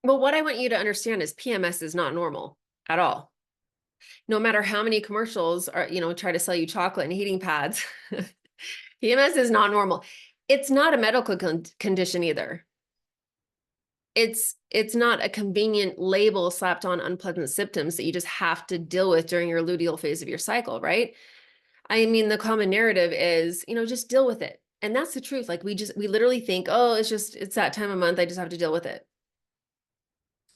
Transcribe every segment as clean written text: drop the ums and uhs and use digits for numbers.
Well, what I want you to understand is PMS is not normal at all. No matter how many commercials are, try to sell you chocolate and heating pads, PMS is not normal. It's not a medical condition either. It's not a convenient label slapped on unpleasant symptoms that you just have to deal with during your luteal phase of your cycle, right? I mean, the common narrative is, just deal with it. And that's the truth. Like we literally think, oh, it's that time of month. I just have to deal with it.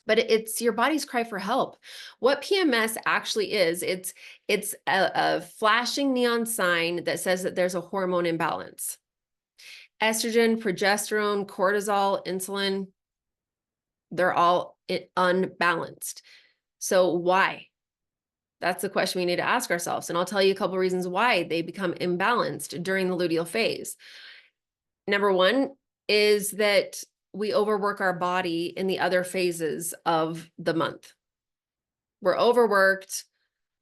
But it's your body's cry for help. What PMS actually is, it's a flashing neon sign that says that there's a hormone imbalance. Estrogen, progesterone, cortisol, insulin, they're all unbalanced. So why? That's the question we need to ask ourselves. And I'll tell you a couple of reasons why they become imbalanced during the luteal phase. Number one is that we overwork our body in the other phases of the month. We're overworked.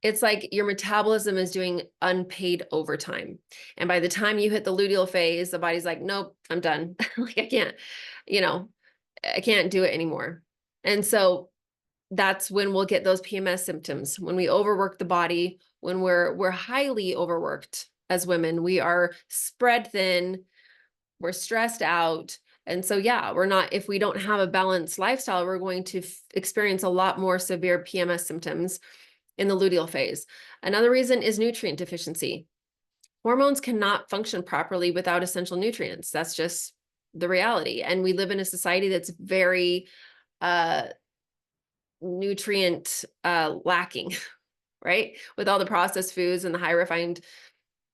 It's like your metabolism is doing unpaid overtime. And by the time you hit the luteal phase, the body's like, nope, I'm done. Like you know, I can't do it anymore. And so that's when we'll get those PMS symptoms. When we overwork the body, when we're highly overworked as women, we are spread thin, we're stressed out. And so, yeah, if we don't have a balanced lifestyle, we're going to experience a lot more severe PMS symptoms in the luteal phase. Another reason is nutrient deficiency. Hormones cannot function properly without essential nutrients. That's just the reality. And we live in a society that's very nutrient lacking, right? With all the processed foods and the high refined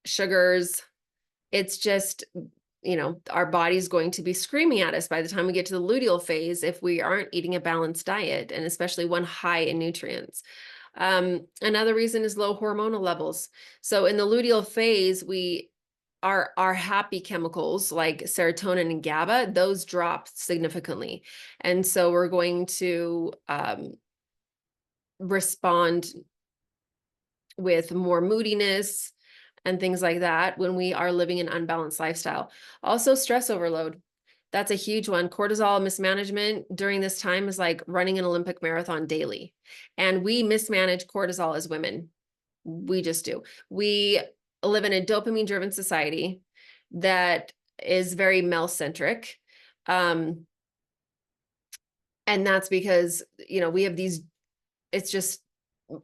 sugars, it's just, our body's going to be screaming at us by the time we get to the luteal phase if we aren't eating a balanced diet, and especially one high in nutrients. Another reason is low hormonal levels. So in the luteal phase, our happy chemicals like serotonin and GABA, those drop significantly. And so we're going to respond with more moodiness and things like that when we are living an unbalanced lifestyle. Also, stress overload. That's a huge one. Cortisol mismanagement during this time is like running an Olympic marathon daily. And we mismanage cortisol as women. We just do. We live in a dopamine-driven society that is very male-centric. And that's because, we have it's just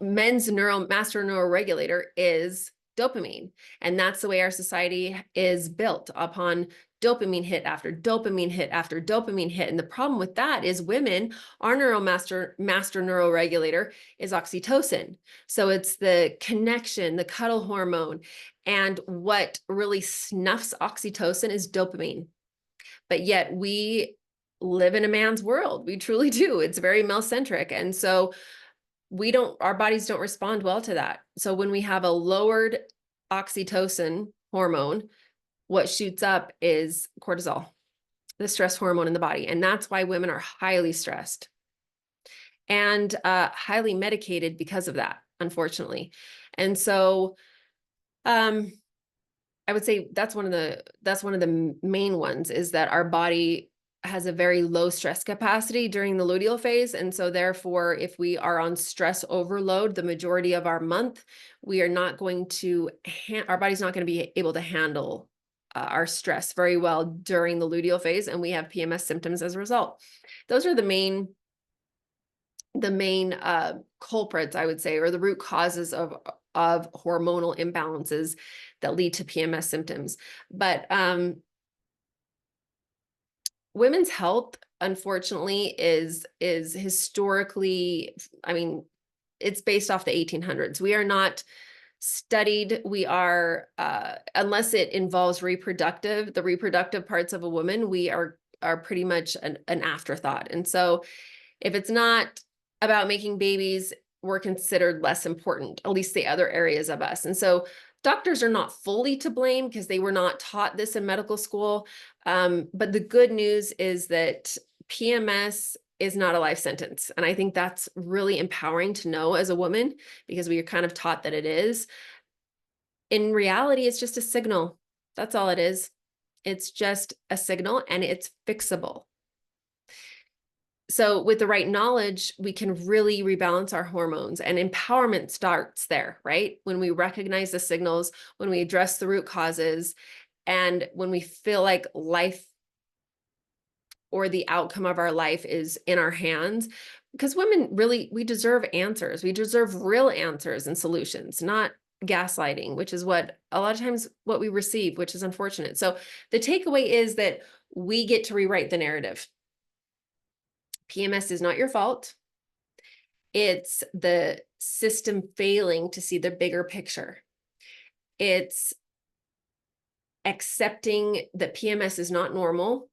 men's master neuroregulator is dopamine. And that's the way our society is built, upon dopamine hit after dopamine hit after dopamine hit. And the problem with that is women, our master neuroregulator is oxytocin. So it's the connection, the cuddle hormone. And what really snuffs oxytocin is dopamine. But yet we live in a man's world. We truly do. It's very male centric. And so our bodies don't respond well to that. So when we have a lowered oxytocin hormone, what shoots up is cortisol, the stress hormone in the body. And that's why women are highly stressed and highly medicated because of that, unfortunately. And so I would say that's one of the main ones, is that our body has a very low stress capacity during the luteal phase. And so therefore, if we are on stress overload the majority of our month, we are not going to, our body's not going to be able to handle our stress very well during the luteal phase. And we have PMS symptoms as a result. Those are the main culprits, I would say, or the root causes of hormonal imbalances that lead to PMS symptoms. But women's health, unfortunately, is historically, I mean, it's based off the 1800s. We are not studied. We are, unless it involves the reproductive parts of a woman, we are pretty much an afterthought. And so if it's not about making babies, we're considered less important, at least the other areas of us. And so doctors are not fully to blame because they were not taught this in medical school. But the good news is that PMS is not a life sentence. And I think that's really empowering to know as a woman, because we are kind of taught that it is. In reality, it's just a signal. That's all it is. It's just a signal, and it's fixable. So with the right knowledge, we can really rebalance our hormones, and empowerment starts there, right? When we recognize the signals, when we address the root causes, and when we feel like life or the outcome of our life is in our hands. Because women really, we deserve answers. We deserve real answers and solutions, not gaslighting, which is what a lot of times what we receive, which is unfortunate. So the takeaway is that we get to rewrite the narrative. PMS is not your fault. It's the system failing to see the bigger picture. It's accepting that PMS is not normal,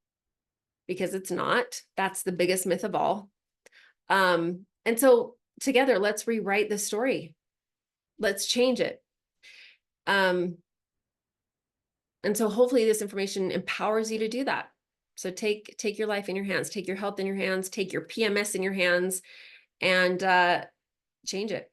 because it's not. That's the biggest myth of all. And so together, let's rewrite the story. Let's change it. And so hopefully this information empowers you to do that. So take your life in your hands, take your health in your hands, take your PMS in your hands, and change it.